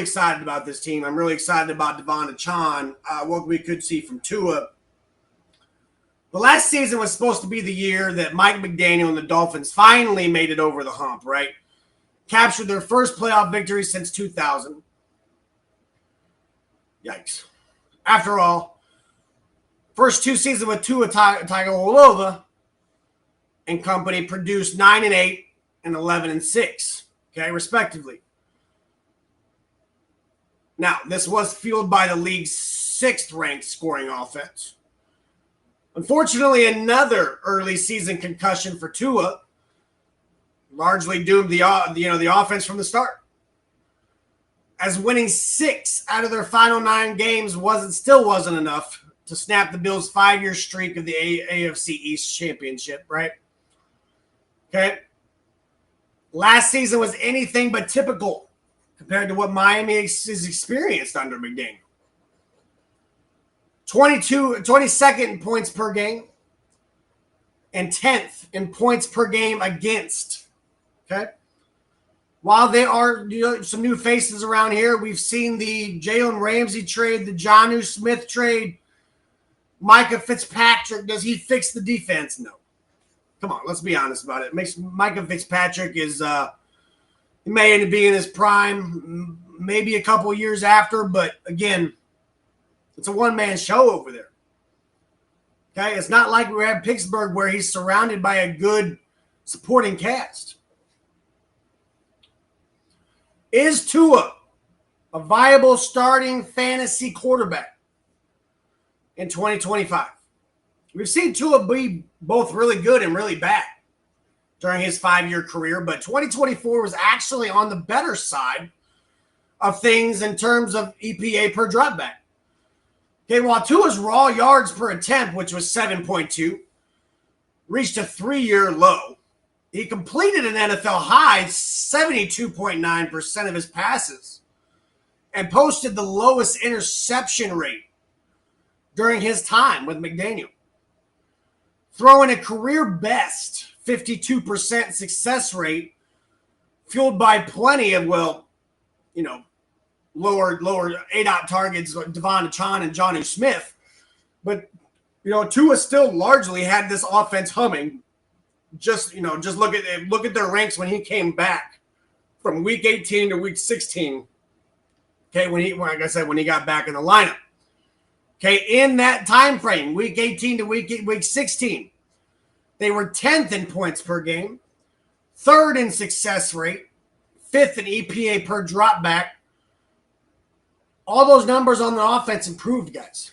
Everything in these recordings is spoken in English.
really excited about this team. I'm really excited about Achane, what we could see from Tua. The last season was supposed to be the year that Mike McDaniel and the Dolphins finally made it over the hump, right? Captured their first playoff victory since 2000. Yikes. After all, first 2 seasons with Tua Tagovailoa and company produced 9-8 and 11-6, okay, respectively. Now, this was fueled by the league's 6th-ranked scoring offense. Unfortunately, another early season concussion for Tua largely doomed the offense from the start. As winning 6 out of their final 9 games still wasn't enough to snap the Bills' 5-year streak of the AFC East Championship, right? Okay. Last season was anything but typical compared to what Miami has experienced under McDaniel. 22nd in points per game and 10th in points per game against. Okay. While there are some new faces around here, we've seen the Jalen Ramsey trade, the Jonnu Smith trade, Micah Fitzpatrick. Does he fix the defense? No. Come on, let's be honest about it. Micah Fitzpatrick is he may end up being in his prime, maybe a couple years after, but again, it's a one-man show over there. Okay, it's not like we have Pittsburgh where he's surrounded by a good supporting cast. Is Tua a viable starting fantasy quarterback in 2025? We've seen Tua be both really good and really bad during his 5-year career, but 2024 was actually on the better side of things in terms of EPA per dropback. Okay, while Tua's raw yards per attempt, which was 7.2, reached a 3-year low, he completed an NFL high 72.9% of his passes and posted the lowest interception rate during his time with McDaniel, throwing a career best 52% success rate, fueled by plenty of, lower ADOT targets like Devon Achane and Jonnu Smith. But, Tua still largely had this offense humming. Just look at their ranks when he came back from week 18 to week 16. Okay, when he got back in the lineup. Okay, in that time frame, week 18 to week 16, they were 10th in points per game, 3rd in success rate, 5th in EPA per dropback. All those numbers on the offense improved, guys.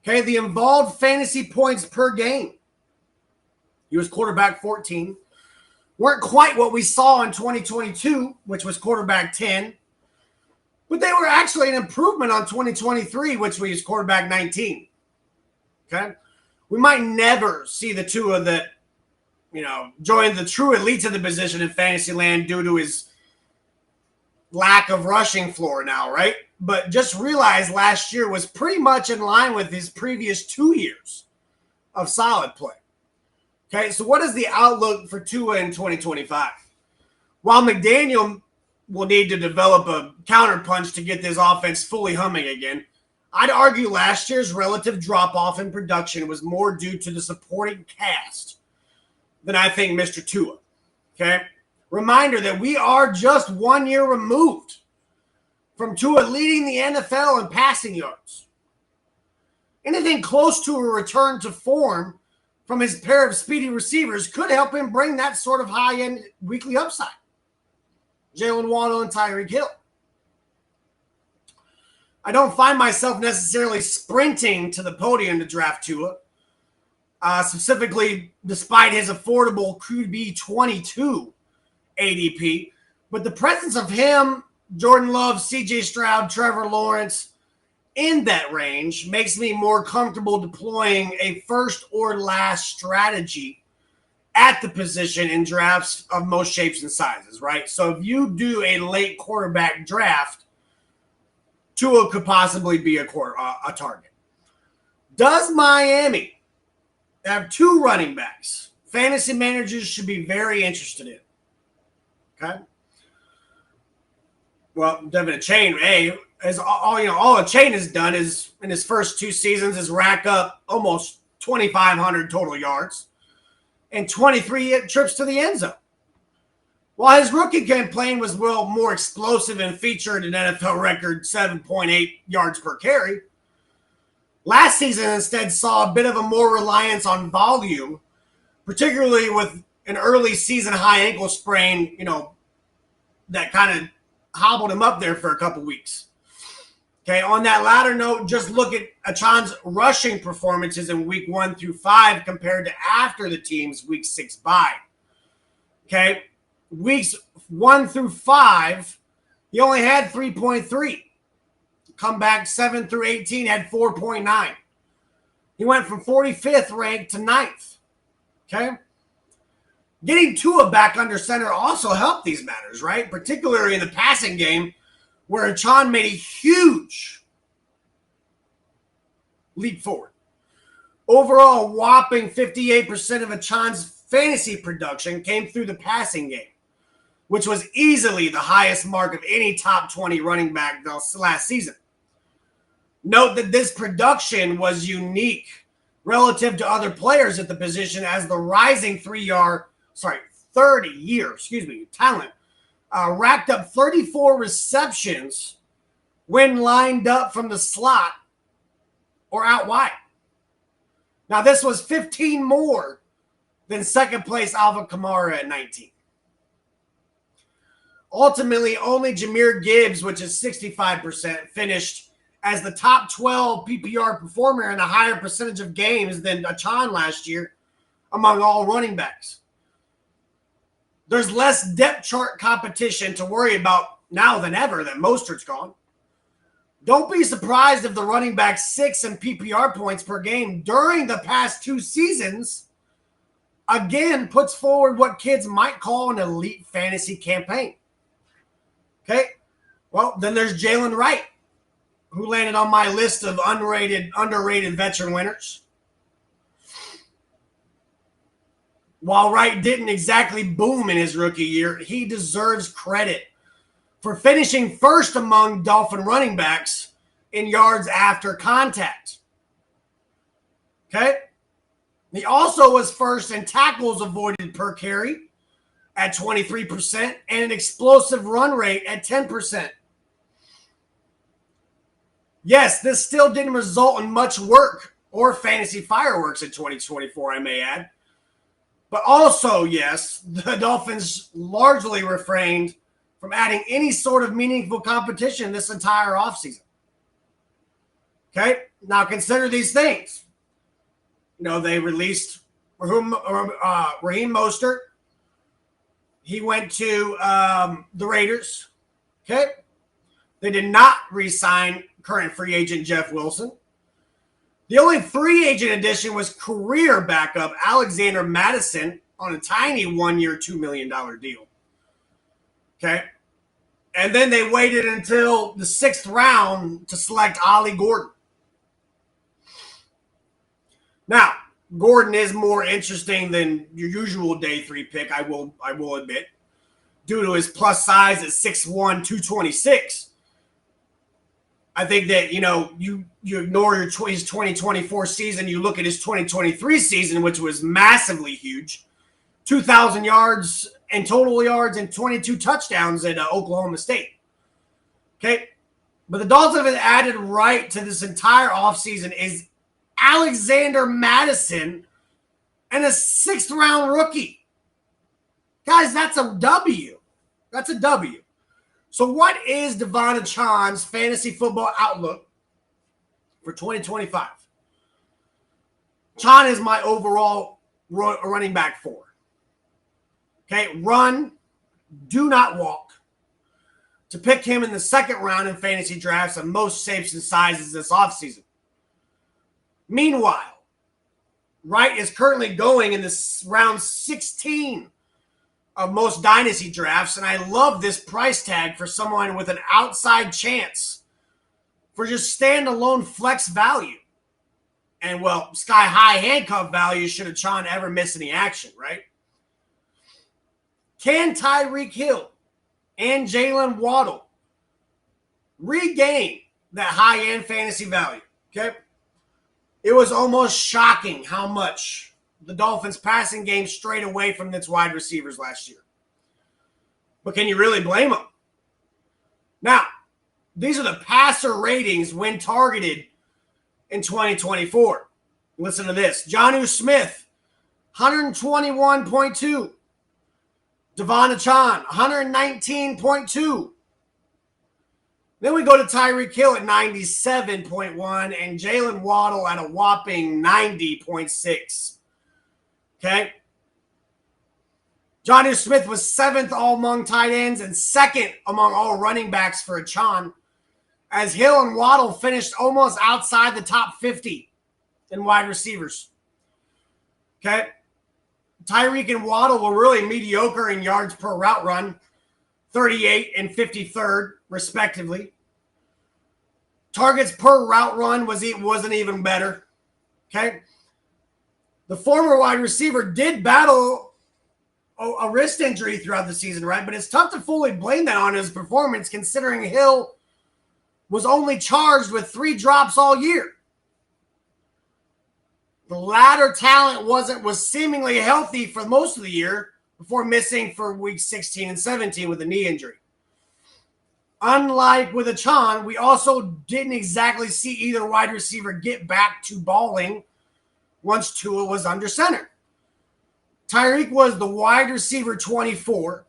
Okay, the involved fantasy points per game. He was quarterback 14. Weren't quite what we saw in 2022, which was quarterback 10. But they were actually an improvement on 2023, which was quarterback 19. Okay? We might never see the Tua that, joined the true elites of the position in fantasy land due to his lack of rushing floor now, right? But just realize last year was pretty much in line with his previous 2 years of solid play. Okay, so what is the outlook for Tua in 2025? While McDaniel will need to develop a counterpunch to get this offense fully humming again, I'd argue last year's relative drop-off in production was more due to the supporting cast than I think Mr. Tua. Okay? Reminder that we are just 1 year removed from Tua leading the NFL in passing yards. Anything close to a return to form from his pair of speedy receivers could help him bring that sort of high-end weekly upside. Jaylen Waddle and Tyreek Hill. I don't find myself necessarily sprinting to the podium to draft Tua, specifically despite his affordable QB22 ADP. But the presence of him, Jordan Love, CJ Stroud, Trevor Lawrence in that range makes me more comfortable deploying a first or last strategy at the position in drafts of most shapes and sizes, right? So if you do a late quarterback draft, Tua could possibly be a target. Does Miami have 2 running backs fantasy managers should be very interested in? Okay. Well, Devin Achane, as all Achane has done is in his first 2 seasons is rack up almost 2,500 total yards and 23 trips to the end zone. While his rookie campaign was more explosive and featured an NFL record 7.8 yards per carry, last season instead saw a bit of a more reliance on volume, particularly with an early season high ankle sprain, that kind of hobbled him up there for a couple weeks. Okay, on that latter note, just look at Achane's rushing performances in week 1 through 5 compared to after the team's week 6 bye. Okay, weeks 1 through 5, he only had 3.3. Come back 7 through 18 had 4.9. He went from 45th ranked to 9th. Okay, getting Tua back under center also helped these matters, right? Particularly in the passing game, where Achane made a huge leap forward. Overall, a whopping 58% of Achane's fantasy production came through the passing game, which was easily the highest mark of any top 20 running back last season. Note that this production was unique relative to other players at the position, as the rising 30-year talent racked up 34 receptions when lined up from the slot or out wide. Now, this was 15 more than second place Alvin Kamara at 19. Ultimately, only Jahmyr Gibbs, which is 65%, finished as the top 12 PPR performer in a higher percentage of games than Achane last year among all running backs. There's less depth chart competition to worry about now than ever that Mostert's gone. Don't be surprised if the running back 6 in PPR points per game during the past 2 seasons again puts forward what kids might call an elite fantasy campaign. Okay, well, then there's Jaylen Wright, who landed on my list of underrated veteran winners. While Wright didn't exactly boom in his rookie year, he deserves credit for finishing first among Dolphin running backs in yards after contact. Okay? He also was first in tackles avoided per carry at 23% and an explosive run rate at 10%. Yes, this still didn't result in much work or fantasy fireworks in 2024, I may add. But also, yes, the Dolphins largely refrained from adding any sort of meaningful competition this entire offseason. Okay? Now consider these things. They released Raheem Mostert. He went to the Raiders. Okay? They did not re-sign current free agent Jeff Wilson. The only free agent addition was career backup Alexander Mattison on a tiny 1-year, $2 million deal. Okay? And then they waited until the 6th round to select Ollie Gordon. Now, Gordon is more interesting than your usual day 3 pick, I will admit, due to his plus size at 6'1", 226. I think that, you ignore his 2024 season. You look at his 2023 season, which was massively huge. 2,000 yards and total yards and 22 touchdowns at Oklahoma State. Okay? But the Dolphins have added right to this entire offseason is Alexander Mattison and a 6th-round rookie. Guys, that's a W. That's a W. So what is Devon Achane's fantasy football outlook for 2025? Achane is my overall running back 4. Okay, run, do not walk. To pick him in the 2nd round in fantasy drafts of most shapes and sizes this offseason. Meanwhile, Wright is currently going in this round 16 of most dynasty drafts, and I love this price tag for someone with an outside chance for just standalone flex value. And, well, sky-high handcuff value should Achane ever miss any action, right? Can Tyreek Hill and Jaylen Waddle regain that high-end fantasy value, okay? It was almost shocking how much the Dolphins' passing game strayed away from its wide receivers last year. But can you really blame them? Now, these are the passer ratings when targeted in 2024. Listen to this. Jonnu Smith, 121.2. Devon Achane, 119.2. Then we go to Tyreek Hill at 97.1 and Jaylen Waddle at a whopping 90.6. Okay? Jonnu Smith was 7th all among tight ends and 2nd among all running backs for Achane, as Hill and Waddle finished almost outside the top 50 in wide receivers. Okay? Tyreek and Waddle were really mediocre in yards per route run, 38 and 53rd, respectively. Targets per route run wasn't even better. Okay? The former wide receiver did battle a wrist injury throughout the season, right? But it's tough to fully blame that on his performance, considering Hill was only charged with 3 drops all year. The latter talent was seemingly healthy for most of the year before missing for weeks 16 and 17 with a knee injury. Unlike with Achane, we also didn't exactly see either wide receiver get back to balling once Tua was under center. Tyreek was the wide receiver 24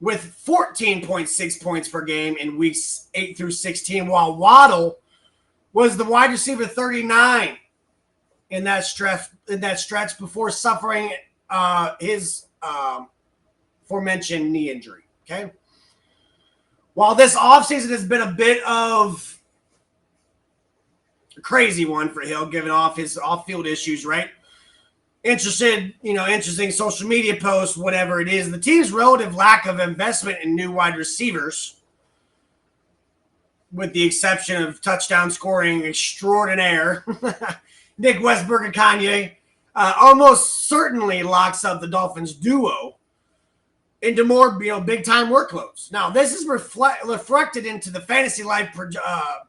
with 14.6 points per game in weeks 8 through 16, while Waddle was the wide receiver 39 in that stretch before suffering his aforementioned knee injury. Okay. While this offseason has been a bit of a crazy one for Hill, given off his off-field issues, right? Interesting social media posts, whatever it is. The team's relative lack of investment in new wide receivers, with the exception of touchdown scoring extraordinaire Nick Westbrook and Achane, almost certainly locks up the Dolphins duo into more big-time workloads. Now, this is reflected into the Fantasy Life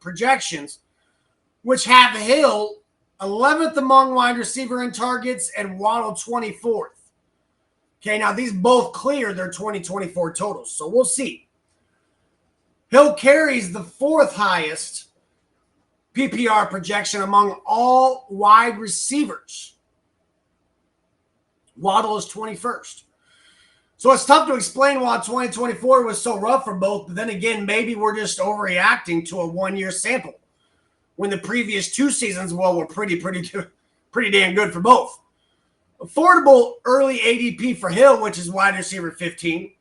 projections, which have Hill 11th among wide receiver in targets and Waddle 24th. Okay, now these both cleared their 2024 totals, so we'll see. Hill carries the 4th highest PPR projection among all wide receivers. Waddle is 21st. So it's tough to explain why 2024 was so rough for both, but then again, maybe we're just overreacting to a one-year sample when the previous 2 seasons, were pretty damn good for both. Affordable early ADP for Hill, which is wide receiver 15,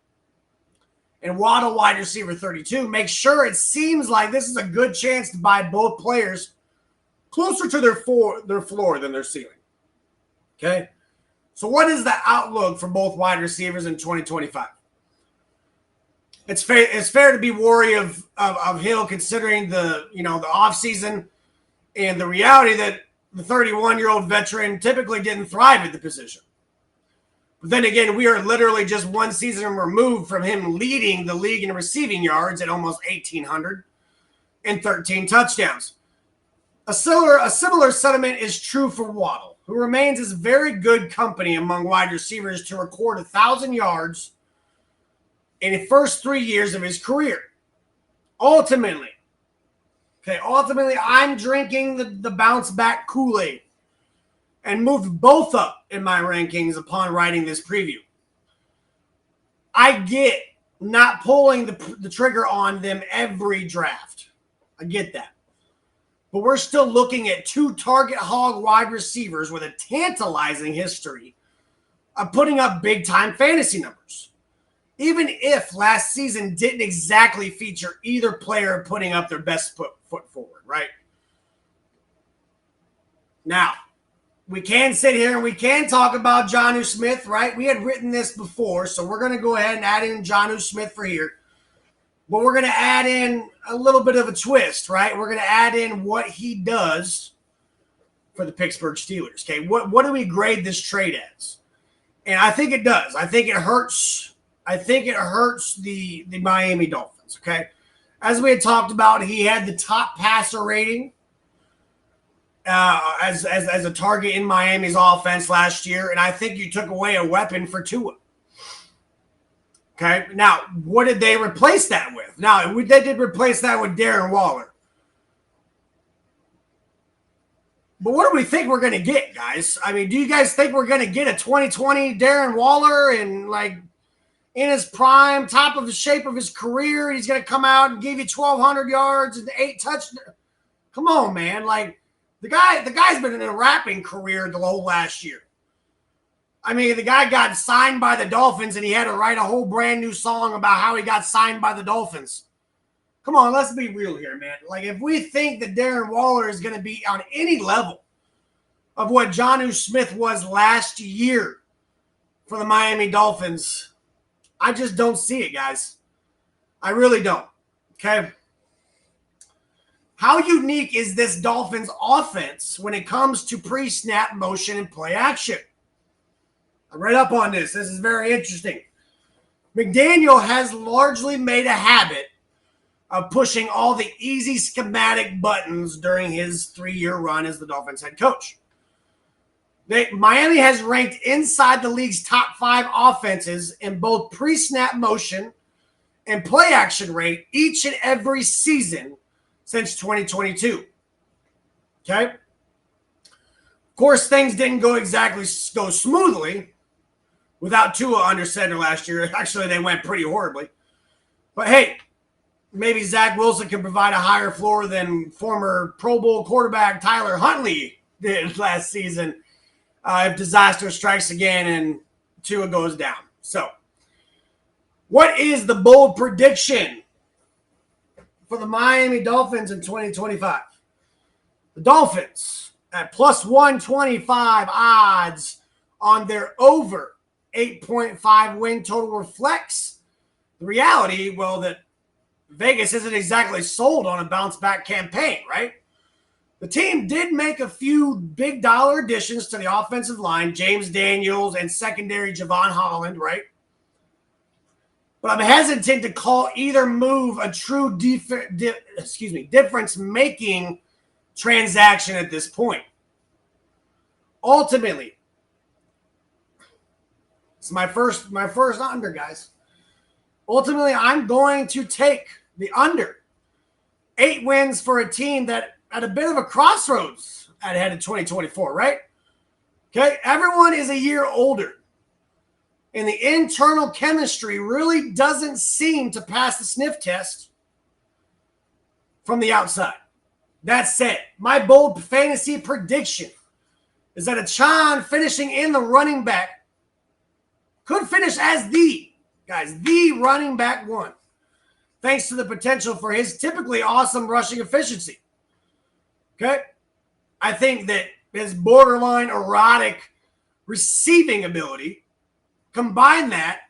and Waddle wide receiver 32. Make sure it seems like this is a good chance to buy both players closer to their floor than their ceiling. Okay? So what is the outlook for both wide receivers in 2025? It's fair to be wary of Hill, considering the offseason and the reality that the 31-year-old veteran typically didn't thrive at the position. But then again, we are literally just one season removed from him leading the league in receiving yards at almost 1,800 and 13 touchdowns. A similar sentiment is true for Waddle, who remains as very good company among wide receivers to record 1,000 yards in the first 3 years of his career. Ultimately, I'm drinking the bounce back Kool-Aid and moved both up in my rankings upon writing this preview. I get not pulling the trigger on them every draft. I get that. But we're still looking at 2 target hog wide receivers with a tantalizing history of putting up big-time fantasy numbers. Even if last season didn't exactly feature either player putting up their best foot forward, right? Now, we can sit here and we can talk about Jonnu Smith, right? We had written this before, so we're going to go ahead and add in Jonnu Smith for here. But we're going to add in a little bit of a twist, right? We're going to add in what he does for the Pittsburgh Steelers. Okay, what do we grade this trade as? And I think it does. I think it hurts. I think it hurts the Miami Dolphins. Okay, As we had talked about, he had the top passer rating as a target in Miami's offense last year, and I think you took away a weapon for Tua. Okay, now what did they replace that with? Now they did replace that with Darren Waller. But what do we think we're going to get, guys? I mean, do you guys think we're going to get a 2020 Darren Waller and like in his prime, top of the shape of his career, he's going to come out and give you 1,200 yards and 8 touchdowns? Come on, man! Like the guy's been in a rapping career the whole last year. I mean, the guy got signed by the Dolphins, and he had to write a whole brand new song about how he got signed by the Dolphins. Come on, let's be real here, man. Like, if we think that Darren Waller is going to be on any level of what Jonnu Smith was last year for the Miami Dolphins, I just don't see it, guys. I really don't. Okay? How unique is this Dolphins offense when it comes to pre-snap motion and play action? I read up on this. This is very interesting. McDaniel has largely made a habit of pushing all the easy schematic buttons during his 3-year run as the Dolphins head coach. Miami has ranked inside the league's top 5 offenses in both pre-snap motion and play action rate each and every season since 2022. Okay? Of course, things didn't go smoothly without Tua under center last year. Actually, they went pretty horribly. But hey, maybe Zach Wilson can provide a higher floor than former Pro Bowl quarterback Tyler Huntley did last season if disaster strikes again and Tua goes down. So, what is the bold prediction for the Miami Dolphins in 2025? The Dolphins at plus 125 odds on their over 8.5 win total reflects the reality, well, that Vegas isn't exactly sold on a bounce-back campaign, right? The team did make a few big dollar additions to the offensive line, James Daniels and secondary Javon Holland, right? But I'm hesitant to call either move a true difference-making transaction at this point. Ultimately, it's my first under, guys. Ultimately, I'm going to take the under. 8 wins for a team that at a bit of a crossroads at head of 2024, right? Okay, everyone is a year older. And the internal chemistry really doesn't seem to pass the sniff test from the outside. That said, my bold fantasy prediction is that Achane finishing in the running back could finish as the running back one, thanks to the potential for his typically awesome rushing efficiency. Okay? I think that his borderline erotic receiving ability, combine that,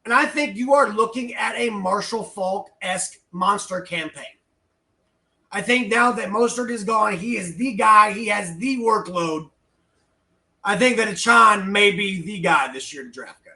and I think you are looking at a Marshall Faulk-esque monster campaign. I think now that Mostert is gone, he is the guy. He has the workload. I think that Achane may be the guy this year to draft, guys.